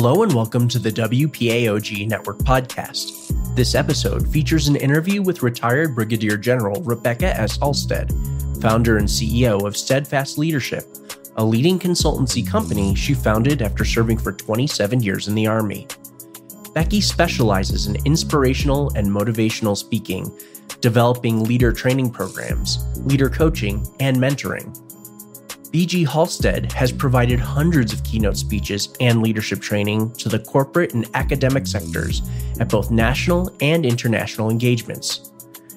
Hello and welcome to the WPAOG Network podcast. This episode features an interview with retired Brigadier General Rebecca S. Halstead, founder and CEO of STEADFAST Leadership, a leading consultancy company she founded after serving for 27 years in the Army. Becky specializes in inspirational and motivational speaking, developing leader training programs, leader coaching, and mentoring. BG Halstead has provided hundreds of keynote speeches and leadership training to the corporate and academic sectors at both national and international engagements.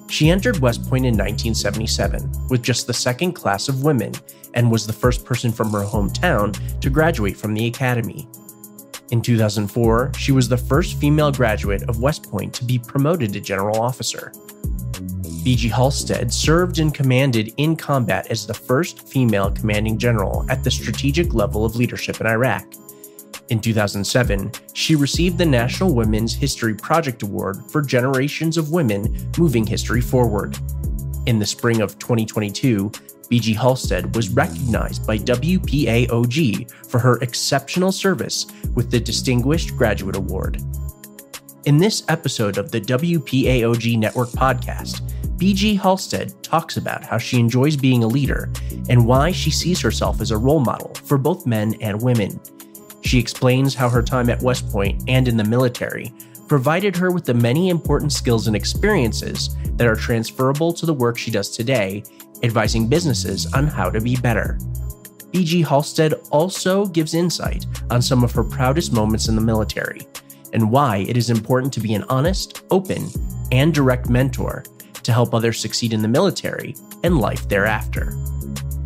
She entered West Point in 1977 with just the second class of women and was the first person from her hometown to graduate from the academy. In 2004, she was the first female graduate of West Point to be promoted to general officer. BG Halstead served and commanded in combat as the first female commanding general at the strategic level of leadership in Iraq. In 2007, she received the National Women's History Project Award for generations of women moving history forward. In the spring of 2022, BG Halstead was recognized by WPAOG for her exceptional service with the Distinguished Graduate Award. In this episode of the WPAOG Network podcast, BG Halstead talks about how she enjoys being a leader and why she sees herself as a role model for both men and women. She explains how her time at West Point and in the military provided her with the many important skills and experiences that are transferable to the work she does today, advising businesses on how to be better. BG Halstead also gives insight on some of her proudest moments in the military and why it is important to be an honest, open, and direct mentor to help others succeed in the military and life thereafter.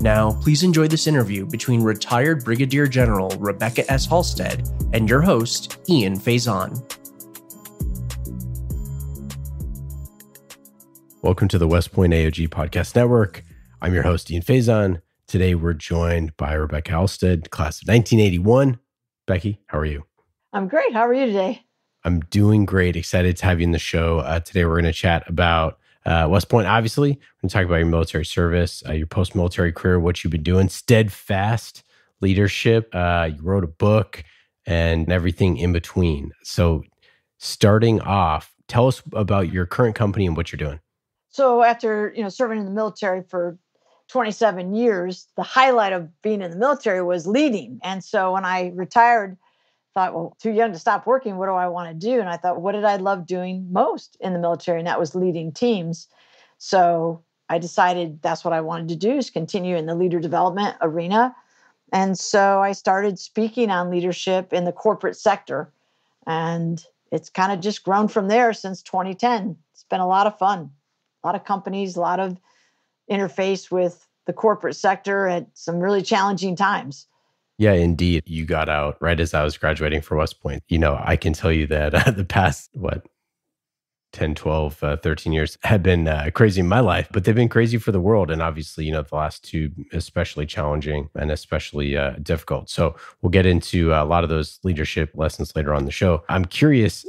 Now, please enjoy this interview between retired Brigadier General Rebecca S. Halstead and your host, Ian Faison. Welcome to the West Point AOG Podcast Network. I'm your host, Ian Faison. Today, we're joined by Rebecca Halstead, class of 1981. Becky, how are you? I'm great. How are you today? I'm doing great. Excited to have you in the show. Today, we're going to chat about West Point, obviously. We're going to talk about your military service, your post-military career, what you've been doing, STEADFAST Leadership. You wrote a book and everything in between. So starting off, tell us about your current company and what you're doing. So after serving in the military for 27 years, the highlight of being in the military was leading. And so when I retired, thought, well, too young to stop working. What do I want to do? And I thought, what did I love doing most in the military? And that was leading teams. So I decided that's what I wanted to do, is continue in the leader development arena. And so I started speaking on leadership in the corporate sector. And it's kind of just grown from there since 2010. It's been a lot of fun, a lot of companies, a lot of interface with the corporate sector at some really challenging times. Yeah, indeed. You got out right as I was graduating for West Point. I can tell you that the past, 10, 12, 13 years have been crazy in my life, but they've been crazy for the world. And obviously, the last two, especially challenging and especially difficult. So we'll get into a lot of those leadership lessons later on the show. I'm curious,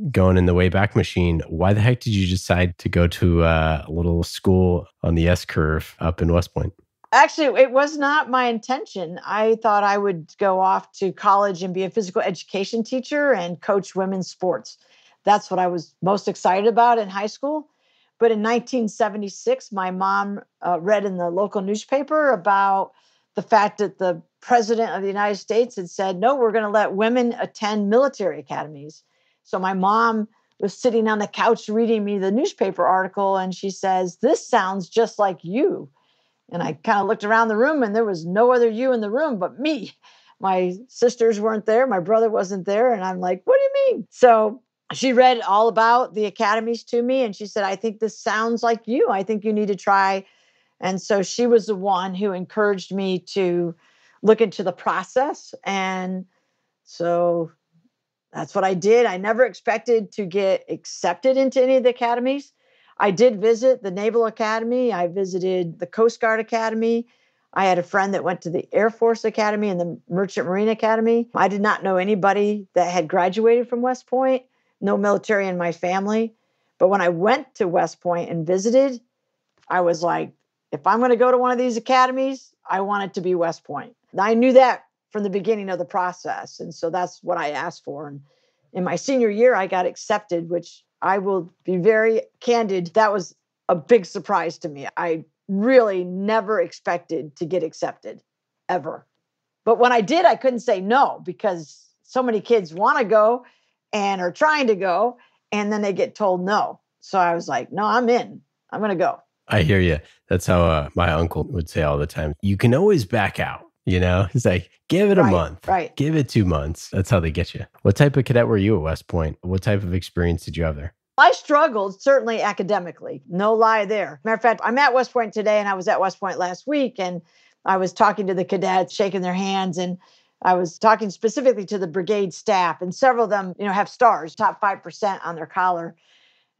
going in the Wayback Machine, why the heck did you decide to go to a little school on the S-curve up in West Point? Actually, it was not my intention. I thought I would go off to college and be a physical education teacher and coach women's sports. That's what I was most excited about in high school. But in 1976, my mom read in the local newspaper about the fact that the president of the United States had said, no, we're going to let women attend military academies. So my mom was sitting on the couch reading me the newspaper article, and she says, this sounds just like you. And I kind of looked around the room and there was no other you in the room but me. My sisters weren't there. My brother wasn't there. And I'm like, what do you mean? So she read all about the academies to me. And she said, I think this sounds like you. I think you need to try. And so she was the one who encouraged me to look into the process. And so that's what I did. I never expected to get accepted into any of the academies. I did visit the Naval Academy. I visited the Coast Guard Academy. I had a friend that went to the Air Force Academy and the Merchant Marine Academy. I did not know anybody that had graduated from West Point, no military in my family. But when I went to West Point and visited, I was like, if I'm going to go to one of these academies, I want it to be West Point. I knew that from the beginning of the process. And so that's what I asked for. And in my senior year, I got accepted, which I will be very candid. That was a big surprise to me. I really never expected to get accepted, ever. But when I did, I couldn't say no because so many kids want to go and are trying to go, and then they get told no. So I was like, no, I'm in. I'm going to go. I hear you. That's how my uncle would say all the time. You can always back out, you know? He's like, give it a month, right. Give it 2 months. That's how they get you. What type of cadet were you at West Point? What type of experience did you have there? I struggled, certainly academically. No lie there. Matter of fact, I'm at West Point today, and I was at West Point last week, and I was talking to the cadets, shaking their hands, and I was talking specifically to the brigade staff, and several of them, have stars, top 5% on their collar.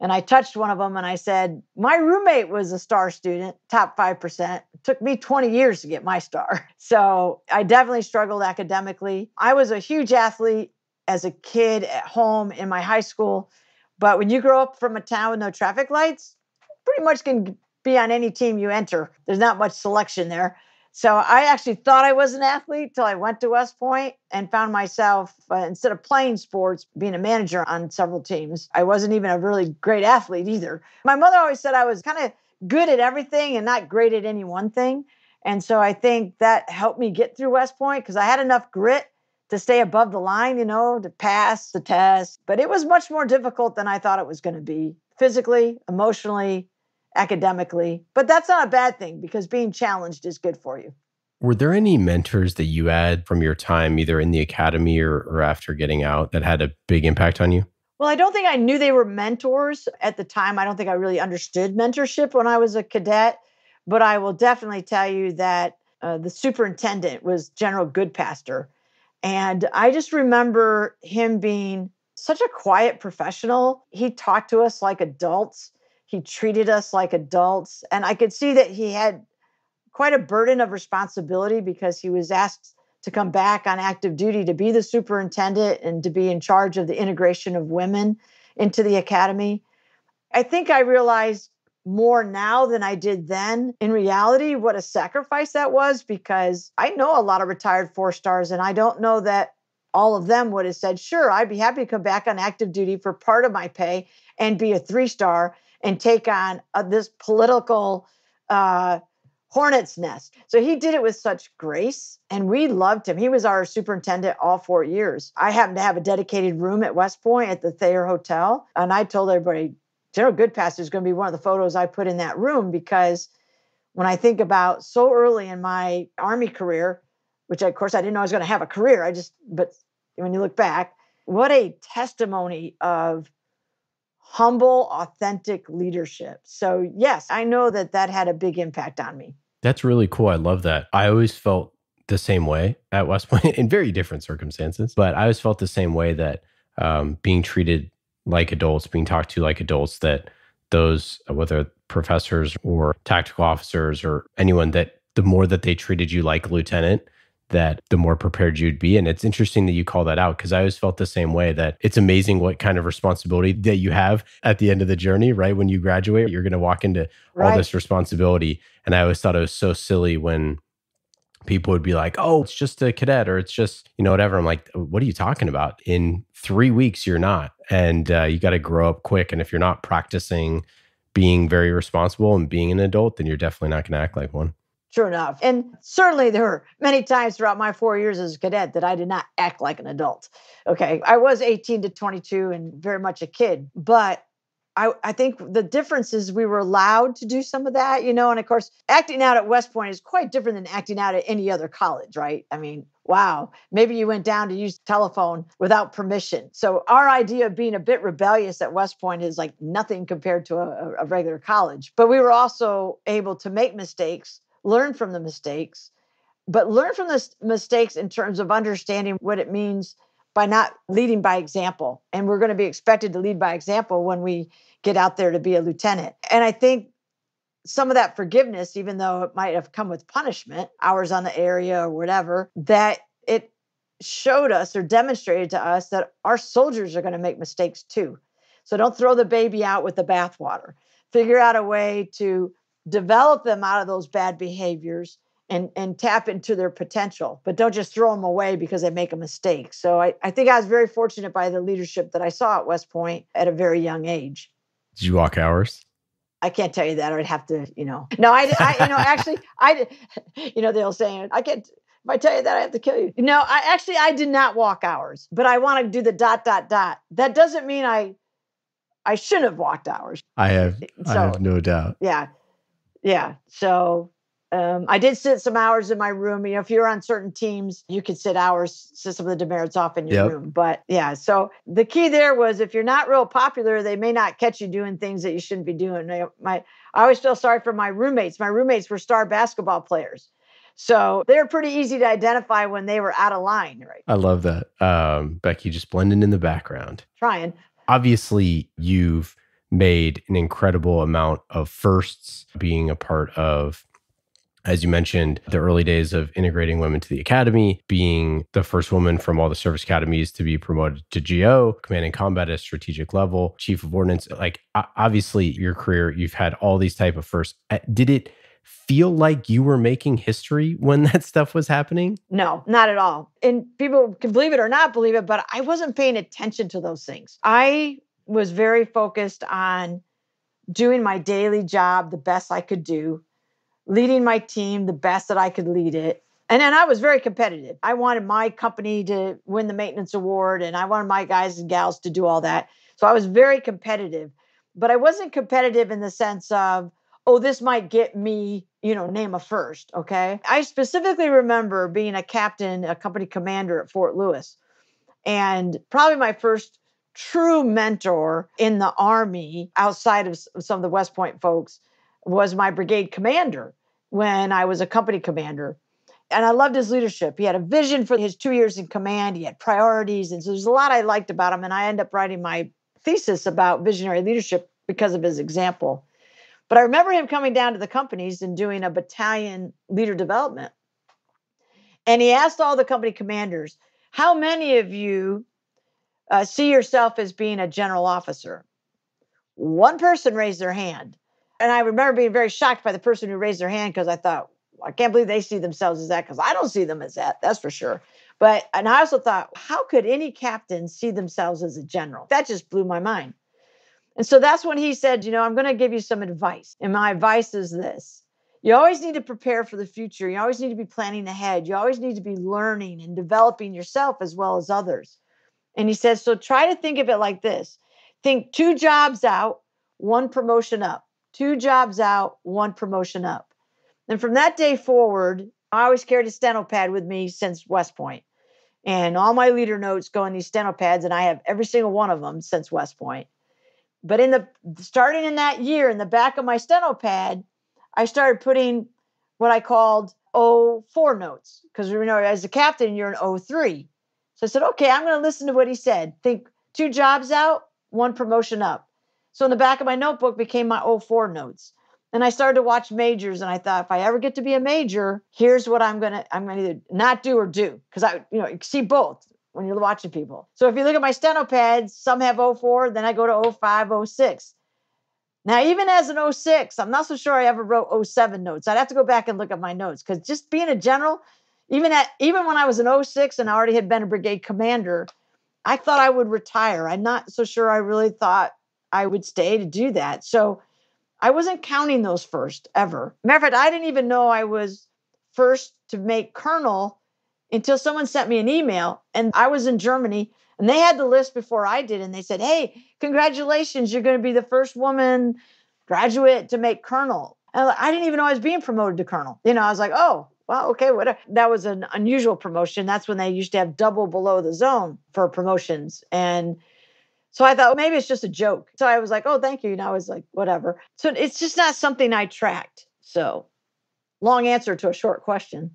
And I touched one of them and I said, my roommate was a star student, top 5%. It took me 20 years to get my star. So I definitely struggled academically. I was a huge athlete as a kid at home in my high school. But when you grow up from a town with no traffic lights, pretty much can be on any team you enter. There's not much selection there. So I actually thought I was an athlete till I went to West Point and found myself, instead of playing sports, being a manager on several teams. I wasn't even a really great athlete either. My mother always said I was kind of good at everything and not great at any one thing. And so I think that helped me get through West Point because I had enough grit to stay above the line, to pass the test. But it was much more difficult than I thought it was going to be, physically, emotionally, academically. But that's not a bad thing because being challenged is good for you. Were there any mentors that you had from your time, either in the academy or after getting out, that had a big impact on you? Well, I don't think I knew they were mentors at the time. I don't think I really understood mentorship when I was a cadet. But I will definitely tell you that the superintendent was General Goodpaster. And I just remember him being such a quiet professional. He talked to us like adults. He treated us like adults. And I could see that he had quite a burden of responsibility because he was asked to come back on active duty to be the superintendent and to be in charge of the integration of women into the academy. I think I realized more now than I did then, in reality, what a sacrifice that was, because I know a lot of retired 4-stars, and I don't know that all of them would have said, sure, I'd be happy to come back on active duty for part of my pay and be a 3-star and take on this political hornet's nest. So he did it with such grace, and we loved him. He was our superintendent all 4 years. I happened to have a dedicated room at West Point at the Thayer Hotel, and I told everybody, General Goodpaster is going to be one of the photos I put in that room, because when I think about so early in my Army career, which of course I didn't know I was going to have a career, but when you look back, what a testimony of humble, authentic leadership. So yes, I know that had a big impact on me. That's really cool. I love that. I always felt the same way at West Point in very different circumstances, but I always felt the same way that being treated like adults, being talked to like adults, that those, whether professors or tactical officers or anyone, that the more that they treated you like a lieutenant, that the more prepared you'd be. And it's interesting that you call that out, because I always felt the same way, that it's amazing what kind of responsibility that you have at the end of the journey, right? When you graduate, you're going to walk into all this responsibility. And I always thought it was so silly when people would be like, oh, it's just a cadet, or it's just, whatever. I'm like, what are you talking about? In 3 weeks, you're not. And you got to grow up quick. And if you're not practicing being very responsible and being an adult, then you're definitely not going to act like one. True enough. And certainly there were many times throughout my 4 years as a cadet that I did not act like an adult. Okay. I was 18 to 22 and very much a kid, but I think the difference is we were allowed to do some of that, and of course, acting out at West Point is quite different than acting out at any other college, right? I mean, wow, maybe you went down to use telephone without permission. So our idea of being a bit rebellious at West Point is like nothing compared to a regular college. But we were also able to make mistakes, learn from the mistakes, but learn from the mistakes in terms of understanding what it means by not leading by example. And we're going to be expected to lead by example when we get out there to be a lieutenant. And I think some of that forgiveness, even though it might have come with punishment, hours on the area or whatever, that it showed us or demonstrated to us that our soldiers are going to make mistakes too. So don't throw the baby out with the bathwater. Figure out a way to develop them out of those bad behaviors and tap into their potential, but don't just throw them away because they make a mistake. So I think I was very fortunate by the leadership that I saw at West Point at a very young age. Did you walk hours? I can't tell you that. I'd have to, No, actually, the old saying, I can't, if I tell you that, I have to kill you. No, I did not walk hours, but I want to do the ... That doesn't mean I shouldn't have walked hours. I have no doubt. Yeah. So I did sit some hours in my room. If you're on certain teams, you could sit some of the demerits off in your room. But yeah, so the key there was if you're not real popular, they may not catch you doing things that you shouldn't be doing. I always feel sorry for my roommates. My roommates were star basketball players. So they're pretty easy to identify when they were out of line, right? I love that. Becky, just blending in the background. Trying. Obviously, you've made an incredible amount of firsts being a part of, as you mentioned, the early days of integrating women to the academy, being the first woman from all the service academies to be promoted to GO, command and combat at a strategic level, chief of ordnance. Like, obviously, your career, you've had all these type of firsts. Did it feel like you were making history when that stuff was happening? No, not at all. And people can believe it or not believe it, but I wasn't paying attention to those things. I was very focused on doing my daily job the best I could do, leading my team the best that I could lead it. And then I was very competitive. I wanted my company to win the maintenance award, and I wanted my guys and gals to do all that. So I was very competitive, but I wasn't competitive in the sense of, oh, this might get me, name a first, okay? I specifically remember being a captain, a company commander at Fort Lewis. And probably my first true mentor in the Army outside of some of the West Point folks was my brigade commander when I was a company commander. And I loved his leadership. He had a vision for his 2 years in command. He had priorities. And so there's a lot I liked about him. And I ended up writing my thesis about visionary leadership because of his example. But I remember him coming down to the companies and doing a battalion leader development. And he asked all the company commanders, how many of you see yourself as being a general officer? One person raised their hand. And I remember being very shocked by the person who raised their hand because I thought, I can't believe they see themselves as that because I don't see them as that. That's for sure. And I also thought, how could any captain see themselves as a general? That just blew my mind. And so that's when he said, I'm going to give you some advice. And my advice is this. You always need to prepare for the future. You always need to be planning ahead. You always need to be learning and developing yourself as well as others. And he says, so try to think of it like this. Think 2 jobs out, 1 promotion up. 2 jobs out, 1 promotion up. And from that day forward, I always carried a steno pad with me since West Point. And all my leader notes go in these steno pads, and I have every single one of them since West Point. But starting in that year, in the back of my steno pad, I started putting what I called 04 notes. Because as a captain, you're an 03. So I said, okay, I'm going to listen to what he said. Think 2 jobs out, 1 promotion up. So in the back of my notebook became my 04 notes. And I started to watch majors, and I thought, if I ever get to be a major, here's what I'm going to either not do or do. Because you see both when you're watching people. So if you look at my steno pads, some have 04, then I go to 05, 06. Now, even as an 06, I'm not so sure I ever wrote 07 notes. I'd have to go back and look at my notes because just being a general, even when I was an 06 and I already had been a brigade commander, I thought I would retire. I'm not so sure I really thought I would stay to do that. So I wasn't counting those first ever. Matter of fact, I didn't even know I was first to make colonel until someone sent me an email, and I was in Germany, and they had the list before I did, and they said, hey, congratulations, you're going to be the first woman graduate to make colonel. And I didn't even know I was being promoted to colonel. I was like, oh, well, okay, whatever. That was an unusual promotion. That's when they used to have double below the zone for promotions. And so I thought, maybe it's just a joke. So I was like, oh, thank you. I was like, whatever. So it's just not something I tracked. So long answer to a short question.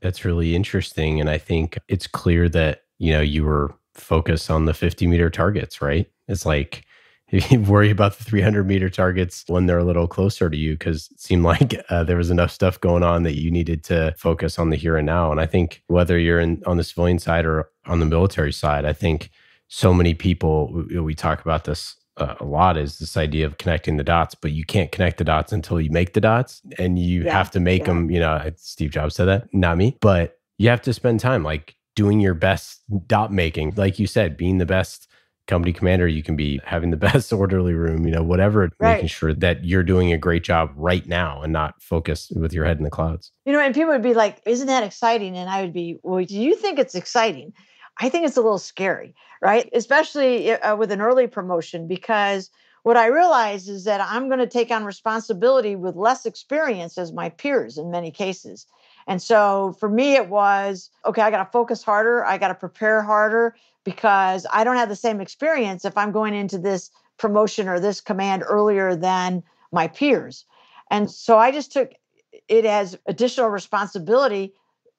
That's really interesting. And I think it's clear that, you were focused on the 50-meter targets, right? It's like you worry about the 300-meter targets when they're a little closer to you because it seemed like there was enough stuff going on that you needed to focus on the here and now. And I think whether you're on the civilian side or on the military side, I think so many people, we talk about this a lot is this idea of connecting the dots, but you can't connect the dots until you make the dots, and you have to make them, Steve Jobs said that, not me, but you have to spend time like doing your best dot making, like you said, being the best company commander you can be, having the best orderly room, whatever, making sure that you're doing a great job right now and not focused with your head in the clouds. And people would be like, isn't that exciting? And I would be, well, do you think it's exciting? I think it's a little scary, right? Especially with an early promotion, because what I realize is that I'm going to take on responsibility with less experience as my peers in many cases. And so for me, it was, okay, I got to focus harder. I got to prepare harder because I don't have the same experience if I'm going into this promotion or this command earlier than my peers. And so I just took it as additional responsibility,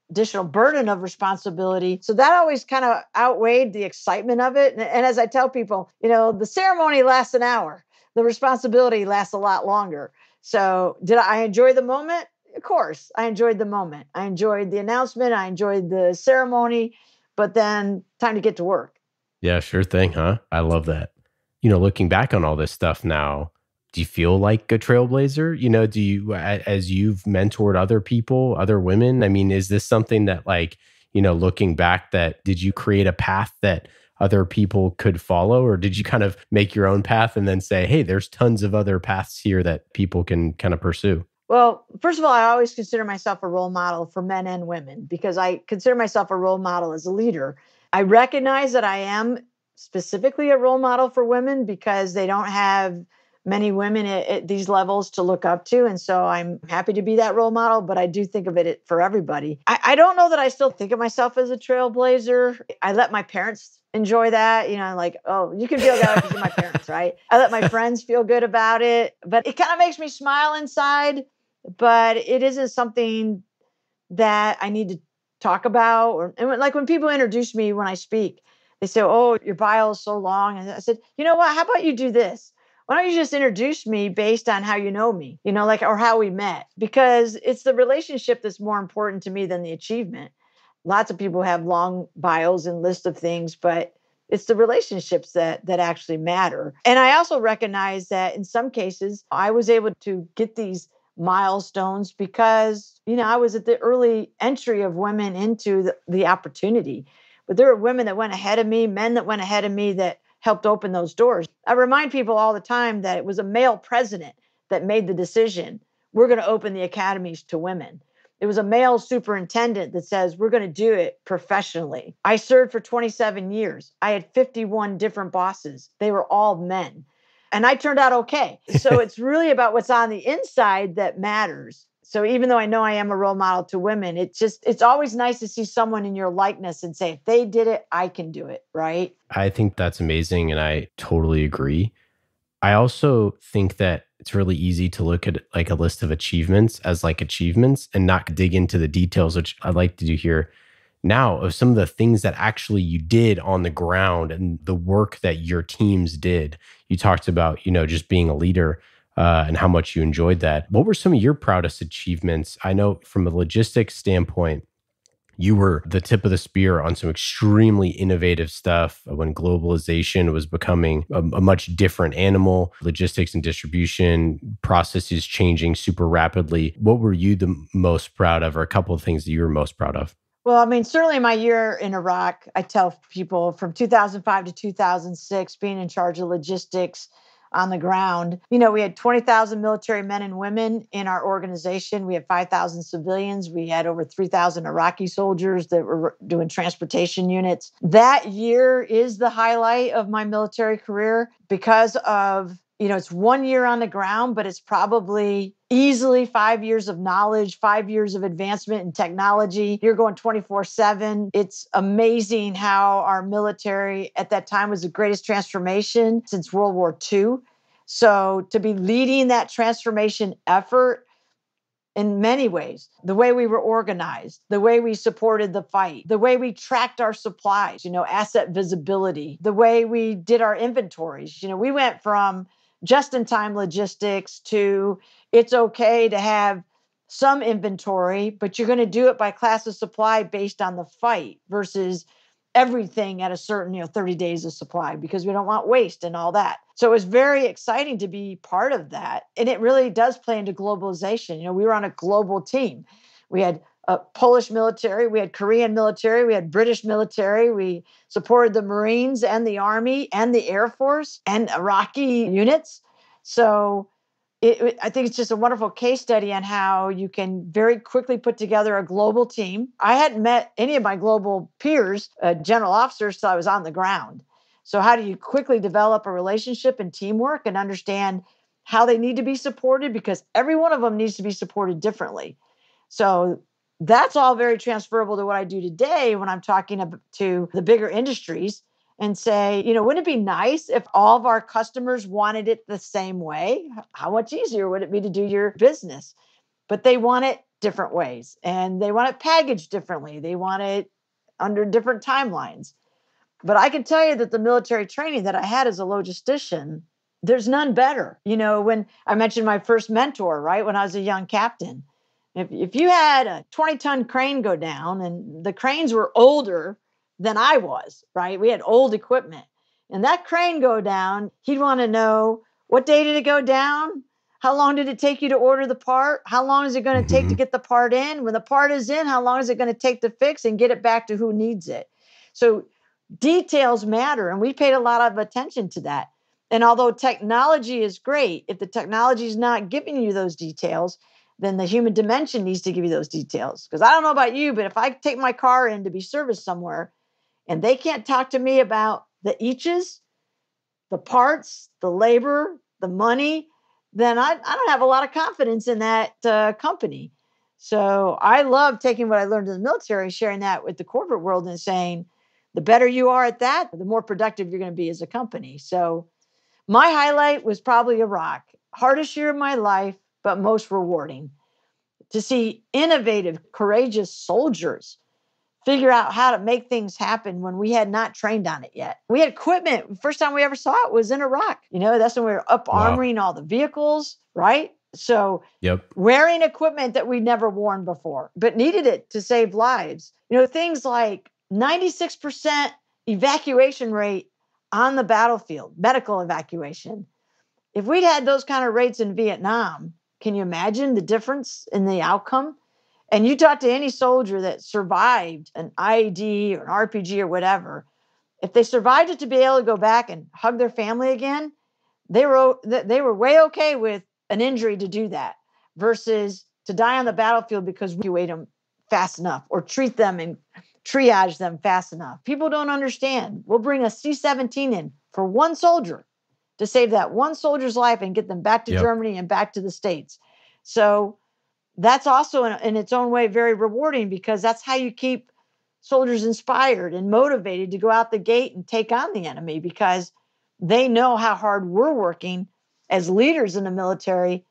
additional burden of responsibility. So that always kind of outweighed the excitement of it. And as I tell people, the ceremony lasts an hour. The responsibility lasts a lot longer. So did I enjoy the moment? Of course, I enjoyed the moment. I enjoyed the announcement. I enjoyed the ceremony, but then time to get to work. Yeah, sure thing, huh? I love that. Looking back on all this stuff now, do you feel like a trailblazer? Do you, as you've mentored other people, other women? I mean, is this something that looking back, did you create a path that other people could follow, or did you kind of make your own path and then say, hey, there's tons of other paths here that people can kind of pursue? Well, first of all, I always consider myself a role model for men and women because I consider myself a role model as a leader. I recognize that I am specifically a role model for women because they don't have many women at these levels to look up to. And so I'm happy to be that role model, but I do think of it for everybody. I don't know that I still think of myself as a trailblazer. I let my parents enjoy that. Like, oh, you can feel good because you're my parents, right? I let my friends feel good about it, but it kind of makes me smile inside, but it isn't something that I need to talk about. And like when people introduce me when I speak, they say, oh, your bio is so long. And I said, you know what? How about you do this? Why don't you just introduce me based on how you know me, or how we met? Because it's the relationship that's more important to me than the achievement. Lots of people have long bios and lists of things, but it's the relationships that actually matter. And I also recognize that in some cases, I was able to get these milestones because, I was at the early entry of women into the opportunity. But there were women that went ahead of me, men that went ahead of me that helped open those doors. I remind people all the time that it was a male president that made the decision. We're going to open the academies to women. It was a male superintendent that says, we're going to do it professionally. I served for 27 years. I had 51 different bosses. They were all men. And I turned out okay. So it's really about what's on the inside that matters. So even though I know I am a role model to women, it's always nice to see someone in your likeness and say, if they did it, I can do it, right? I think that's amazing. And I totally agree. I also think that it's really easy to look at like a list of achievements as like achievements and not dig into the details, which I'd like to do here now, of some of the things that actually you did on the ground and the work that your teams did. You talked about, just being a leader and how much you enjoyed that. What were some of your proudest achievements? I know from a logistics standpoint, you were the tip of the spear on some extremely innovative stuff when globalization was becoming a much different animal, logistics and distribution, processes changing super rapidly. What were you the most proud of, or a couple of things that you were most proud of? Well, certainly my year in Iraq, I tell people from 2005 to 2006, being in charge of logistics on the ground. We had 20,000 military men and women in our organization. We had 5,000 civilians. We had over 3,000 Iraqi soldiers that were doing transportation units. That year is the highlight of my military career because of, it's 1 year on the ground, but it's probably easily 5 years of knowledge, 5 years of advancement in technology. You're going 24/7. It's amazing how our military at that time was the greatest transformation since World War II. So to be leading that transformation effort in many ways, the way we were organized, the way we supported the fight, the way we tracked our supplies, asset visibility, the way we did our inventories. We went from just-in-time logistics to it's okay to have some inventory, but you're going to do it by class of supply based on the fight versus everything at a certain, 30 days of supply because we don't want waste and all that. So it was very exciting to be part of that. And it really does play into globalization. We were on a global team. We had a Polish military, we had Korean military, we had British military, we supported the Marines and the Army and the Air Force and Iraqi units. So I think it's just a wonderful case study on how you can very quickly put together a global team. I hadn't met any of my global peers, general officers, till I was on the ground. So how do you quickly develop a relationship and teamwork and understand how they need to be supported? Because every one of them needs to be supported differently. So that's all very transferable to what I do today when I'm talking to the bigger industries and say, wouldn't it be nice if all of our customers wanted it the same way? How much easier would it be to do your business? But they want it different ways, and they want it packaged differently. They want it under different timelines. But I can tell you that the military training that I had as a logistician, there's none better. When I mentioned my first mentor, right, when I was a young captain, if you had a 20-ton crane go down, and the cranes were older than I was, right? We had old equipment. And that crane go down, he'd want to know, what day did it go down? How long did it take you to order the part? How long is it going to take to get the part in? When the part is in, how long is it going to take to fix and get it back to who needs it? So details matter, and we paid a lot of attention to that. And although technology is great, if the technology is not giving you those details, then the human dimension needs to give you those details. Because I don't know about you, but if I take my car in to be serviced somewhere and they can't talk to me about the eaches, the parts, the labor, the money, then I don't have a lot of confidence in that company. So I love taking what I learned in the military, sharing that with the corporate world and saying, the better you are at that, the more productive you're going to be as a company. So my highlight was probably Iraq. Hardest year of my life, but most rewarding. To see innovative, courageous soldiers figure out how to make things happen when we had not trained on it yet. We had equipment. First time we ever saw it was in Iraq. That's when we were up armoring all the vehicles, right? So wearing equipment that we'd never worn before, but needed it to save lives. Things like 96% evacuation rate on the battlefield, medical evacuation. If we'd had those kind of rates in Vietnam, can you imagine the difference in the outcome? And you talk to any soldier that survived an IED or an RPG or whatever, if they survived it to be able to go back and hug their family again, they were way okay with an injury to do that versus to die on the battlefield because we wait them fast enough or treat them and triage them fast enough. People don't understand. We'll bring a C-17 in for one soldier to save that one soldier's life and get them back to Germany and back to the States. So that's also in its own way very rewarding because that's how you keep soldiers inspired and motivated to go out the gate and take on the enemy because they know how hard we're working as leaders in the military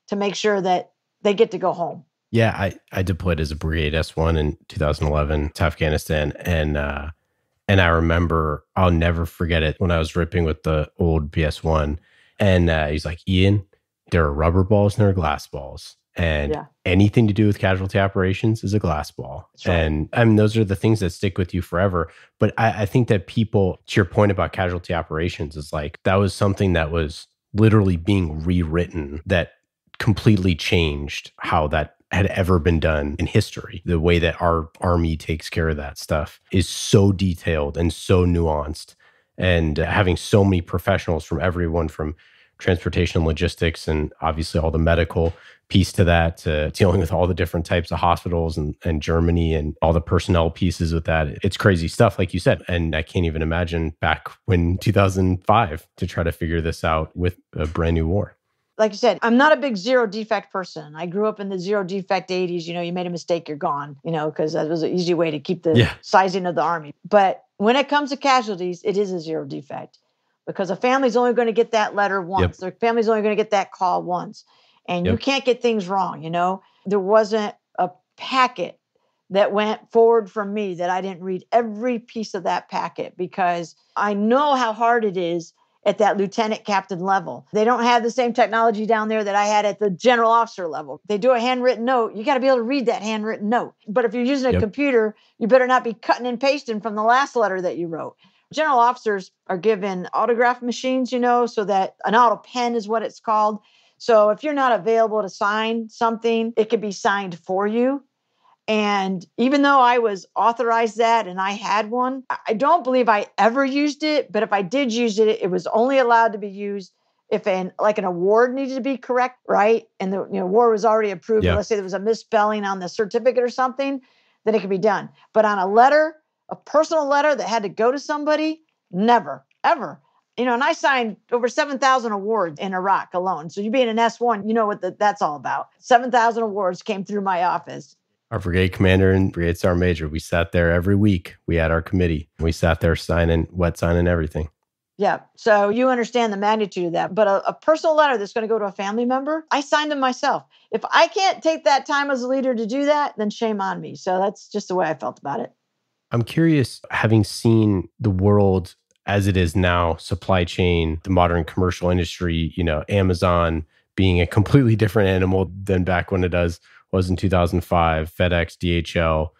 to make sure that they get to go home. Yeah, I deployed as a Brigade S1 in 2011 to Afghanistan. And I remember, I'll never forget it, when I was ripping with the old BS1. And he's like, Ian, there are rubber balls and there are glass balls. And anything to do with casualty operations is a glass ball. Right. And I mean, those are the things that stick with you forever. But I think that people, to your point about casualty operations, is like, that was something that was literally being rewritten that completely changed how that had ever been done in history. The way that our Army takes care of that stuff is so detailed and so nuanced. And having so many professionals from everyone from transportation and logistics and obviously all the medical piece to that, to dealing with all the different types of hospitals and Germany and all the personnel pieces with that. It's crazy stuff, like you said. And I can't even imagine back when 2005 to try to figure this out with a brand new war. Like you said, I'm not a big zero defect person. I grew up in the zero defect 80s. You made a mistake, you're gone, because that was an easy way to keep the sizing of the Army. But when it comes to casualties, it is a zero defect because a family's only going to get that letter once. Their family's only going to get that call once. And you can't get things wrong, There wasn't a packet that went forward from me that I didn't read every piece of that packet because I know how hard it is at that lieutenant captain level. They don't have the same technology down there that I had at the general officer level. They do a handwritten note. You got to be able to read that handwritten note. But if you're using a computer, you better not be cutting and pasting from the last letter that you wrote. General officers are given autograph machines, so that an auto pen is what it's called. So if you're not available to sign something, it could be signed for you. And even though I was authorized that and I had one, I don't believe I ever used it. But if I did use it, it was only allowed to be used if an award needed to be correct, right? And the award was already approved. Let's say there was a misspelling on the certificate or something, then it could be done. But on a letter, a personal letter that had to go to somebody, never, ever. And I signed over 7,000 awards in Iraq alone. So you being an S1, you know what that's all about. 7,000 awards came through my office. Our brigade commander and brigade sergeant major, we sat there every week. We had our committee. We sat there wet signing everything. Yeah. So you understand the magnitude of that. But a personal letter that's going to go to a family member, I signed them myself. If I can't take that time as a leader to do that, then shame on me. So that's just the way I felt about it. I'm curious, having seen the world as it is now, supply chain, the modern commercial industry, Amazon being a completely different animal than back when it was in 2005, FedEx, DHL,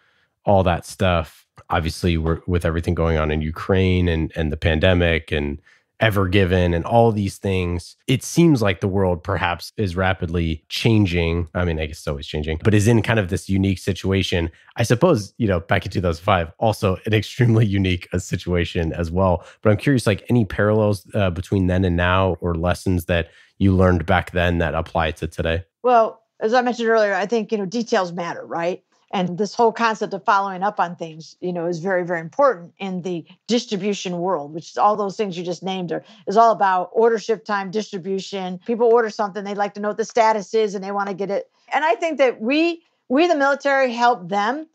all that stuff. Obviously, with everything going on in Ukraine and the pandemic and Ever Given and all these things, it seems like the world perhaps is rapidly changing. I mean, I guess it's always changing, but is in kind of this unique situation. I suppose, back in 2005, also an extremely unique situation as well. But I'm curious, any parallels between then and now, or lessons that you learned back then that apply to today? Well, as I mentioned earlier, I think, details matter, right? And this whole concept of following up on things, is very, very important in the distribution world, which is all those things you just named is all about order, ship time, distribution. People order something, they'd like to know what the status is and they want to get it. And I think that we the military, help them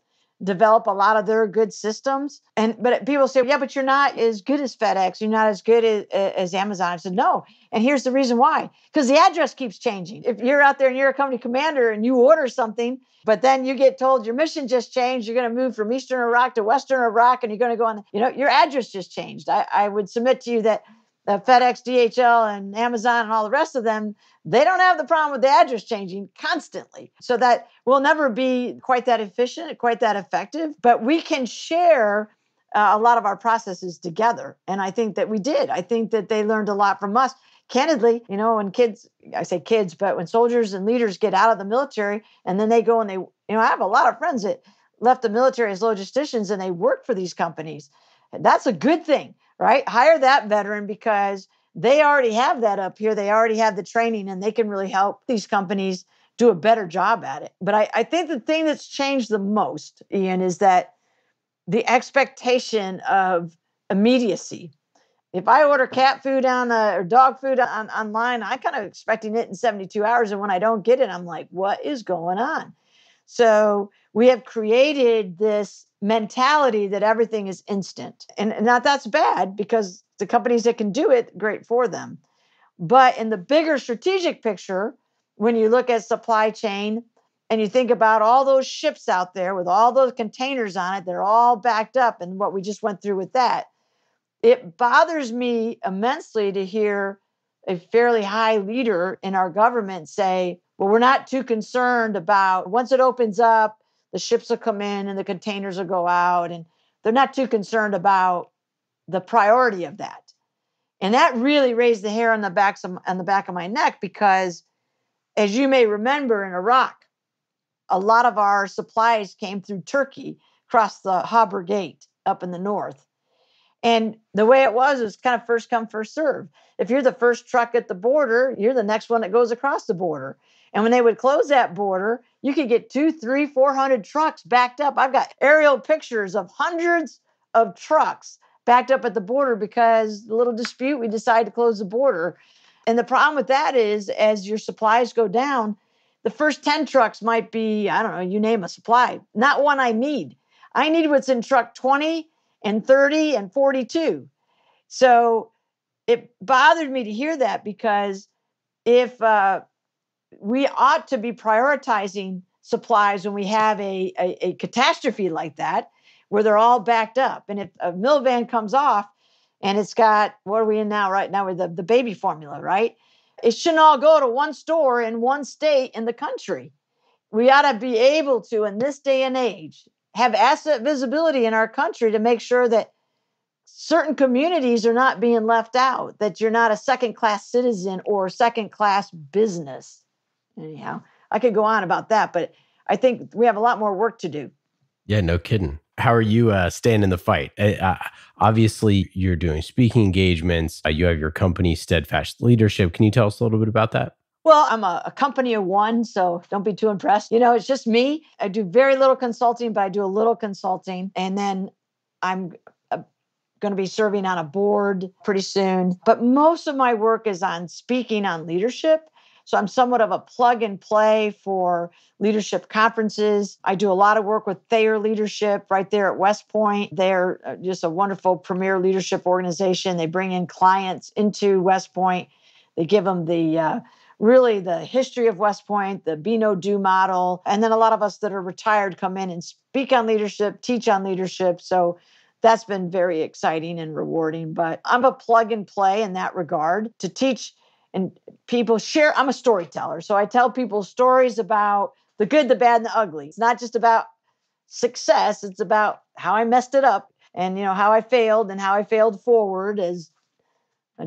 develop a lot of their good systems. But people say, yeah, but you're not as good as FedEx. You're not as good as Amazon. I said, no. And here's the reason why. Because the address keeps changing. If you're out there and you're a company commander and you order something, but then you get told your mission just changed, you're going to move from Eastern Iraq to Western Iraq, and you're going to go on, your address just changed. I would submit to you that FedEx, DHL, and Amazon and all the rest of them, they don't have the problem with the address changing constantly. So that will never be quite that efficient, quite that effective. But we can share a lot of our processes together. And I think that we did. I think that they learned a lot from us. Candidly, when kids, I say kids, but when soldiers and leaders get out of the military and then they go and they, I have a lot of friends that left the military as logisticians and they work for these companies. That's a good thing, right? Hire that veteran because they already have that up here. They already have the training and they can really help these companies do a better job at it. But I think the thing that's changed the most, Ian, is that the expectation of immediacy. If I order cat food or dog food online, I'm kind of expecting it in 72 hours. And when I don't get it, I'm like, what is going on? So we have created this mentality that everything is instant. And that's bad because the companies that can do it, great for them. But in the bigger strategic picture, when you look at supply chain and you think about all those ships out there with all those containers on it, they're all backed up. And what we just went through with that, it bothers me immensely to hear a fairly high leader in our government say, well, we're not too concerned about once it opens up, the ships will come in and the containers will go out. And they're not too concerned about the priority of that. And that really raised the hair on the back of my neck because, as you may remember, in Iraq, a lot of our supplies came through Turkey across the Habur Gate up in the north. And the way it was kind of first come, first serve. If you're the first truck at the border, you're the next one that goes across the border. And when they would close that border, you could get 200, 300, 400 trucks backed up. I've got aerial pictures of hundreds of trucks backed up at the border because the little dispute, we decided to close the border. And the problem with that is, as your supplies go down, the first 10 trucks might be, I don't know, you name a supply, not one I need. I need what's in truck 20 and 30 and 42. So it bothered me to hear that because if we ought to be prioritizing supplies when we have a catastrophe like that, where they're all backed up. And if a mill van comes off, And it's got, what are we in now, right now, with the baby formula, right? It shouldn't all go to one store in one state in the country. We ought to be able to, in this day and age, have asset visibility in our country to make sure that certain communities are not being left out, that you're not a second-class citizen or second-class business. Anyhow, I could go on about that, but I think we have a lot more work to do. Yeah, no kidding. How are you staying in the fight? Obviously, you're doing speaking engagements. You have your company, STEADFAST Leadership. Can you tell us a little bit about that? Well, I'm a company of one, so don't be too impressed. It's just me. I do very little consulting, but I do a little consulting. And then I'm going to be serving on a board pretty soon. But most of my work is on speaking on leadership. So I'm somewhat of a plug and play for leadership conferences. I do a lot of work with Thayer Leadership right there at West Point. They're just a wonderful premier leadership organization. They bring in clients into West Point. They give them really the history of West Point, the be no do model. And then a lot of us that are retired come in and speak on leadership, teach on leadership. So that's been very exciting and rewarding. But I'm a plug and play in that regard to teach and people share. I'm a storyteller. So I tell people stories about the good, the bad, and the ugly. It's not just about success. It's about how I messed it up and, how I failed and how I failed forward, as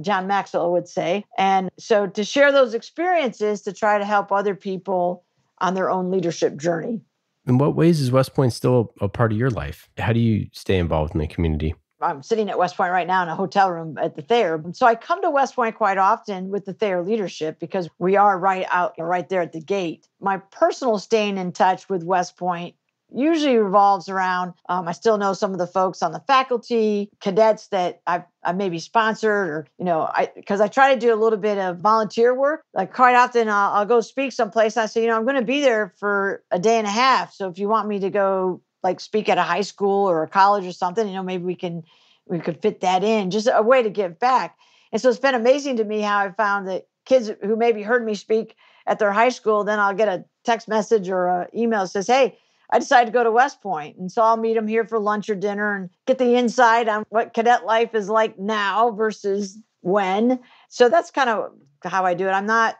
John Maxwell would say. And so to share those experiences to try to help other people on their own leadership journey. In what ways is West Point still a part of your life? How do you stay involved in the community? I'm sitting at West Point right now in a hotel room at the Thayer. So I come to West Point quite often with the Thayer leadership because we are right there at the gate. My personal staying in touch with West Point usually revolves around, I still know some of the folks on the faculty, cadets that I've maybe sponsored, or, because I try to do a little bit of volunteer work. Like quite often I'll go speak someplace. I say, I'm going to be there for a day and a half. So if you want me to go like speak at a high school or a college or something, maybe we could fit that in, just a way to give back. And so it's been amazing to me how I found that kids who maybe heard me speak at their high school, then I'll get a text message or an email that says, hey, I decided to go to West Point. And so I'll meet them here for lunch or dinner and get the insight on what cadet life is like now versus when. So that's kind of how I do it. I'm not,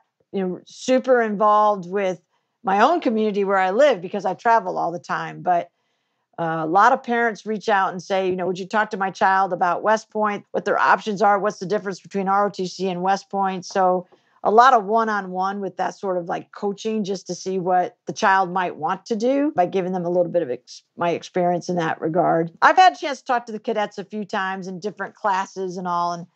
super involved with my own community where I live because I travel all the time. But a lot of parents reach out and say, would you talk to my child about West Point, what their options are, what's the difference between ROTC and West Point? So a lot of one-on-one with that sort of like coaching just to see what the child might want to do by giving them a little bit of my experience in that regard. I've had a chance to talk to the cadets a few times in different classes and all. And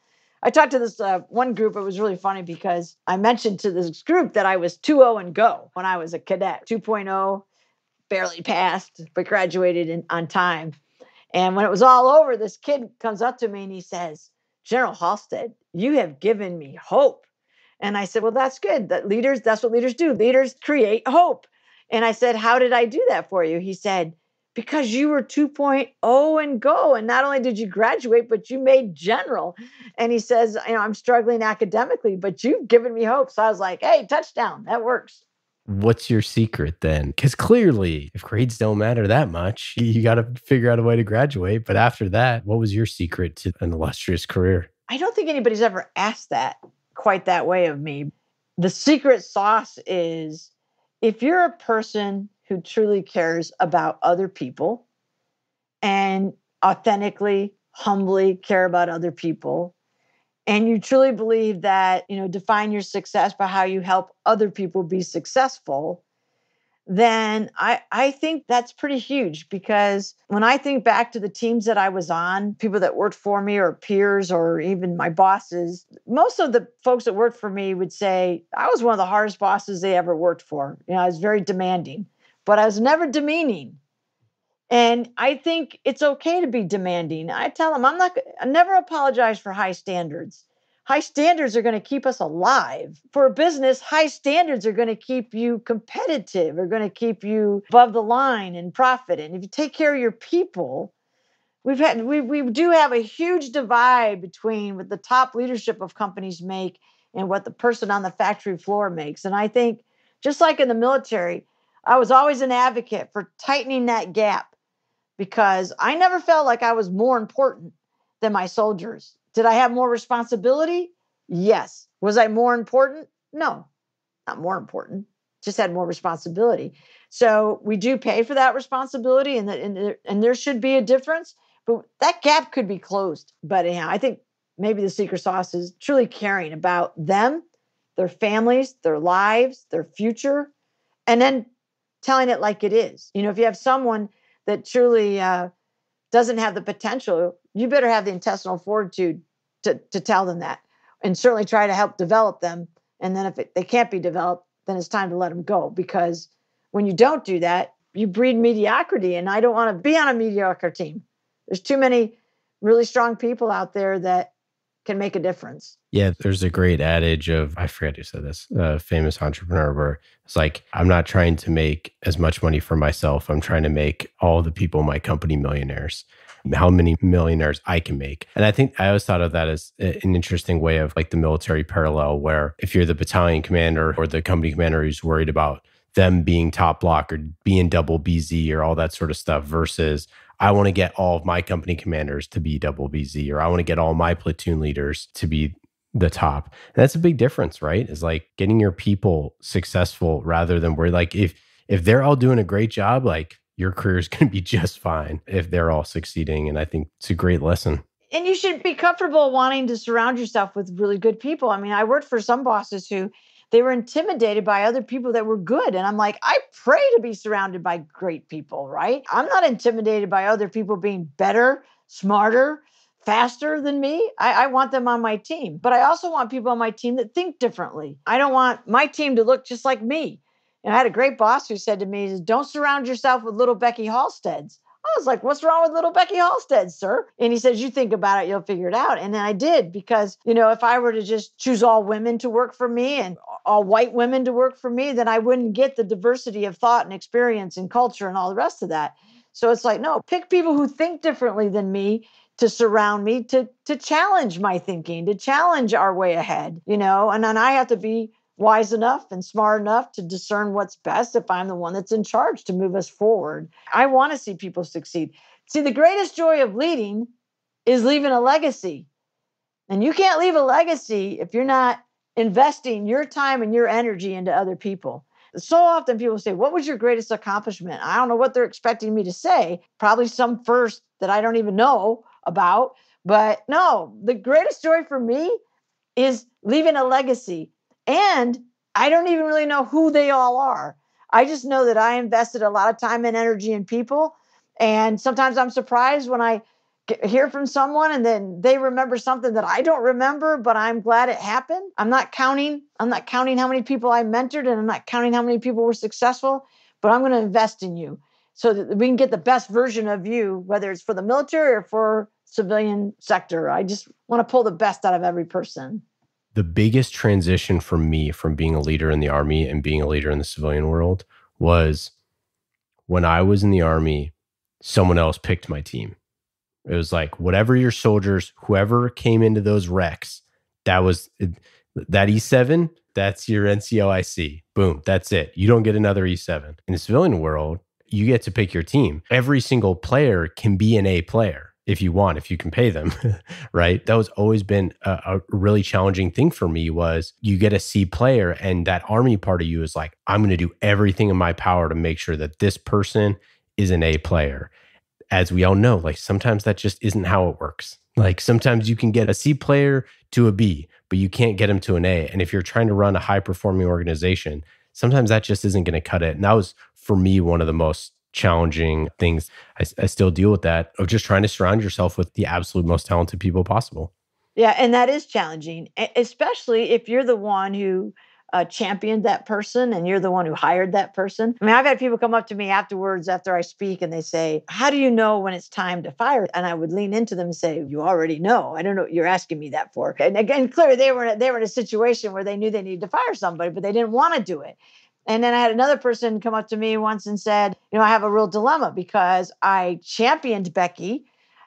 I talked to this one group. It was really funny because I mentioned to this group that I was 2.0 and go when I was a cadet, 2.0, barely passed, but graduated on time. And when it was all over, this kid comes up to me and he says, General Halstead, you have given me hope. And I said, well, that's good. That's what leaders do. Leaders create hope. And I said, how did I do that for you? He said, because you were 2.0 and go. And not only did you graduate, but you made general. And he says, I'm struggling academically, but you've given me hope. So I was like, hey, touchdown. That works. What's your secret then? Because clearly, if grades don't matter that much, you got to figure out a way to graduate. But after that, what was your secret to an illustrious career? I don't think anybody's ever asked that quite that way of me. The secret sauce is if you're a person who truly cares about other people and authentically, humbly care about other people, and you truly believe that, define your success by how you help other people be successful, then I think that's pretty huge. Because when I think back to the teams that I was on, people that worked for me or peers or even my bosses, most of the folks that worked for me would say I was one of the hardest bosses they ever worked for. I was very demanding, but I was never demeaning. And I think it's okay to be demanding. I tell them I never apologize for high standards. High standards are going to keep us alive. For a business, high standards are going to keep you competitive, are going to keep you above the line and profit. And if you take care of your people, we do have a huge divide between what the top leadership of companies make and what the person on the factory floor makes. And I think just like in the military, I was always an advocate for tightening that gap because I never felt like I was more important than my soldiers. Did I have more responsibility? Yes. Was I more important? No, not more important. Just had more responsibility. So we do pay for that responsibility, and there should be a difference. But that gap could be closed. But anyhow, I think maybe the secret sauce is truly caring about them, their families, their lives, their future, and then telling it like it is. If you have someone that truly doesn't have the potential, you better have the intestinal fortitude to tell them that, and certainly try to help develop them. And then if they can't be developed, then it's time to let them go. Because when you don't do that, you breed mediocrity. And I don't want to be on a mediocre team. There's too many really strong people out there that can make a difference. Yeah, there's a great adage of, I forget who said this, a famous entrepreneur, where it's like, I'm not trying to make as much money for myself. I'm trying to make all the people in my company millionaires, how many millionaires I can make. And I think I always thought of that as an interesting way of like the military parallel, where if you're the battalion commander or the company commander who's worried about them being top block or being double BZ or all that sort of stuff, versus I want to get all of my company commanders to be double BZ, or I want to get all my platoon leaders to be the top. And that's a big difference, right? Is like getting your people successful rather than where like if they're all doing a great job, like your career is going to be just fine if they're all succeeding. And I think it's a great lesson. And you should be comfortable wanting to surround yourself with really good people. I mean, I worked for some bosses who they were intimidated by other people that were good. And I'm like, I pray to be surrounded by great people, right? I'm not intimidated by other people being better, smarter, faster than me. I want them on my team. But I also want people on my team that think differently. I don't want my team to look just like me. And I had a great boss who said to me, don't surround yourself with little Becky Halsteads. I was like, what's wrong with little Becky Halstead, sir? And he says, you think about it, you'll figure it out. And then I did, because, if I were to just choose all women to work for me and all white women to work for me, then I wouldn't get the diversity of thought and experience and culture and all the rest of that. So it's like, no, pick people who think differently than me to surround me, to challenge my thinking, to challenge our way ahead, and then I have to be wise enough and smart enough to discern what's best if I'm the one that's in charge to move us forward. I want to see people succeed. See, the greatest joy of leading is leaving a legacy. And you can't leave a legacy if you're not investing your time and your energy into other people. So often people say, what was your greatest accomplishment? I don't know what they're expecting me to say. Probably some first that I don't even know about. But no, the greatest joy for me is leaving a legacy. And I don't even really know who they all are. I just know that I invested a lot of time and energy in people. And sometimes I'm surprised when I hear from someone and then they remember something that I don't remember, but I'm glad it happened. I'm not counting how many people I mentored, and I'm not counting how many people were successful, but I'm going to invest in you so that we can get the best version of you, whether it's for the military or for civilian sector. I just want to pull the best out of every person. The biggest transition for me from being a leader in the Army and being a leader in the civilian world was when I was in the Army, someone else picked my team. It was like, whatever your soldiers, whoever came into those recs, that E7, that's your NCOIC. Boom, that's it. You don't get another E7. In the civilian world, you get to pick your team. Every single player can be an A player if you want, if you can pay them, right? That was always been a really challenging thing for me, was you get a C player and that Army part of you is like, I'm going to do everything in my power to make sure that this person is an A player. As we all know, like sometimes that just isn't how it works. Like sometimes you can get a C player to a B, but you can't get them to an A. And if you're trying to run a high performing organization, sometimes that just isn't going to cut it. And that was, for me, one of the most challenging things. I still deal with that, of just trying to surround yourself with the absolute most talented people possible. Yeah, and that is challenging, especially if you're the one who championed that person and you're the one who hired that person. I mean, I've had people come up to me afterwards after I speak and they say, how do you know when it's time to fire? And I would lean into them and say, you already know. I don't know what you're asking me that for. And again, clearly they were in a situation where they knew they needed to fire somebody, but they didn't want to do it. And then I had another person come up to me once and said, I have a real dilemma because I championed Becky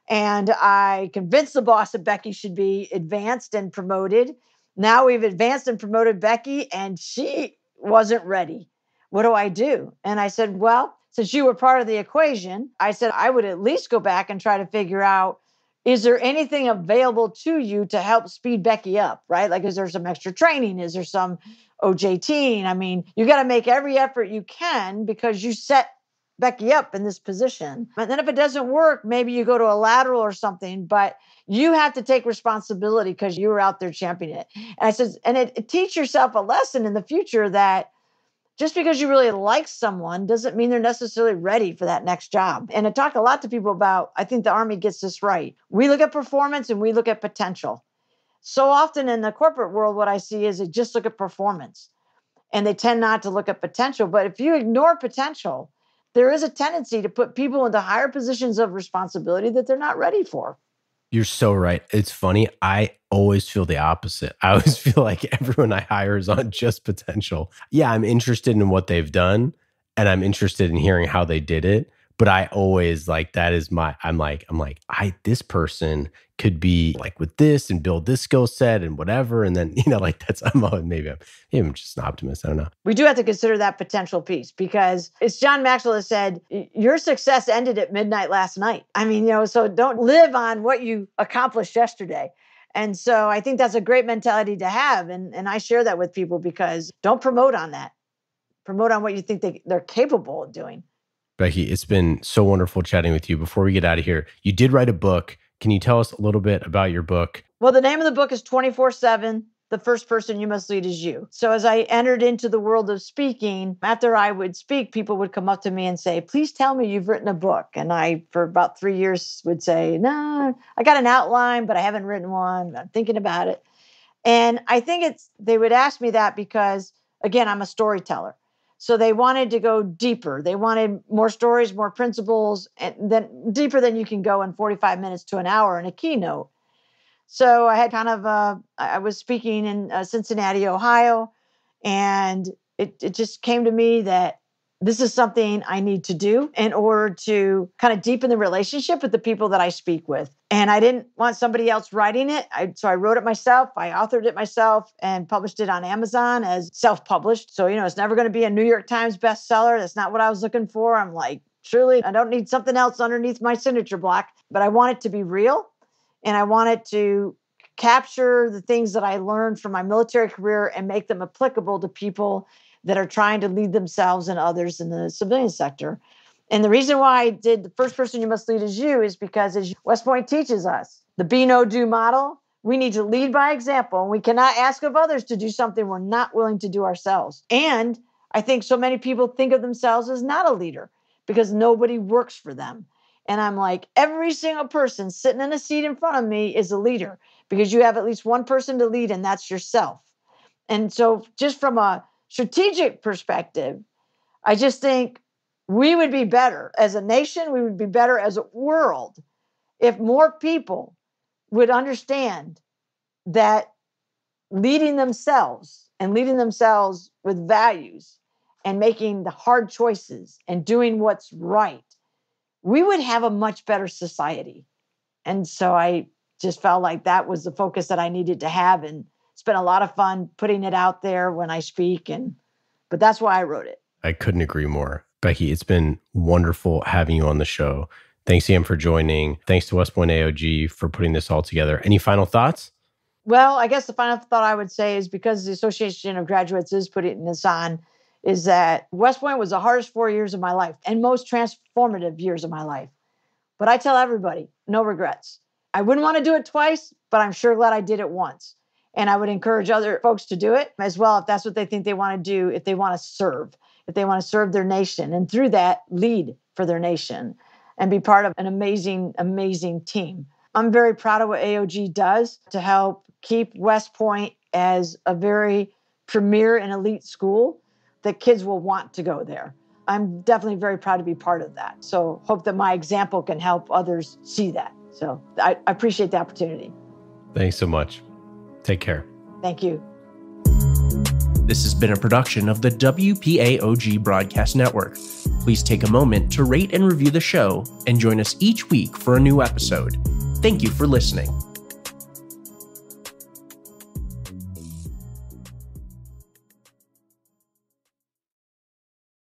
and I convinced the boss that Becky should be advanced and promoted. Now we've advanced and promoted Becky and she wasn't ready. What do I do? And I said, well, since you were part of the equation, I said I would at least go back and try to figure out, is there anything available to you to help speed Becky up, right? Like, is there some extra training? Is there some OJT? I mean, you got to make every effort you can because you set Becky up in this position. And then if it doesn't work, maybe you go to a lateral or something, but you have to take responsibility because you were out there championing it. And I said, and teach yourself a lesson in the future that just because you really like someone doesn't mean they're necessarily ready for that next job. And I talk a lot to people about, I think the Army gets this right. We look at performance and we look at potential. So often in the corporate world, what I see is they just look at performance and they tend not to look at potential. But if you ignore potential, there is a tendency to put people into higher positions of responsibility that they're not ready for. You're so right. It's funny. I always feel the opposite. I always feel like everyone I hire is on just potential. Yeah, I'm interested in what they've done and I'm interested in hearing how they did it. But I always like, that is my, I'm like, this person could be like with this and build this skill set and whatever. And then, like maybe I'm just an optimist. I don't know. We do have to consider that potential piece because it's John Maxwell has said, your success ended at midnight last night. I mean, so don't live on what you accomplished yesterday. And so I think that's a great mentality to have. And I share that with people because don't promote on that. Promote on what you think they're capable of doing. Becky, it's been so wonderful chatting with you. Before we get out of here, you did write a book. Can you tell us a little bit about your book? Well, the name of the book is 24/7. The first person you must lead is you. So as I entered into the world of speaking, after I would speak, people would come up to me and say, please tell me you've written a book. And I, for about 3 years, would say, no, I got an outline, but I haven't written one. I'm thinking about it. And I think they would ask me that because, again, I'm a storyteller. So they wanted to go deeper. They wanted more stories, more principles, and then deeper than you can go in 45 minutes to an hour in a keynote. So I had I was speaking in Cincinnati, Ohio, and it just came to me that this is something I need to do in order to kind of deepen the relationship with the people that I speak with. And I didn't want somebody else writing it. So I wrote it myself. I authored it myself and published it on Amazon as self-published. So, it's never going to be a New York Times bestseller. That's not what I was looking for. I'm like, surely I don't need something else underneath my signature block, but I want it to be real. And I want it to capture the things that I learned from my military career and make them applicable to people that are trying to lead themselves and others in the civilian sector. And the reason why I did the first person you must lead is you is because as West Point teaches us, the be, know, do model, we need to lead by example. And we cannot ask of others to do something we're not willing to do ourselves. And I think so many people think of themselves as not a leader because nobody works for them. And I'm like, every single person sitting in a seat in front of me is a leader because you have at least one person to lead, and that's yourself. And so just from a strategic perspective, I just think we would be better as a nation, we would be better as a world if more people would understand that leading themselves with values and making the hard choices and doing what's right, we would have a much better society. And so I just felt like that was the focus that I needed to have. And it's been a lot of fun putting it out there when I speak. But that's why I wrote it. I couldn't agree more. Becky, it's been wonderful having you on the show. Thanks again for joining. Thanks to West Point AOG for putting this all together. Any final thoughts? Well, I guess the final thought I would say is because the Association of Graduates is putting this on, is that West Point was the hardest 4 years of my life and most transformative years of my life. But I tell everybody, no regrets. I wouldn't want to do it twice, but I'm sure glad I did it once. And I would encourage other folks to do it as well if that's what they think they want to do, if they want to serve their nation, and through that, lead for their nation and be part of an amazing, amazing team. I'm very proud of what AOG does to help keep West Point as a very premier and elite school that kids will want to go there. I'm definitely very proud to be part of that. So hope that my example can help others see that. So I appreciate the opportunity. Thanks so much. Take care. Thank you. This has been a production of the WPAOG Broadcast Network. Please take a moment to rate and review the show and join us each week for a new episode. Thank you for listening.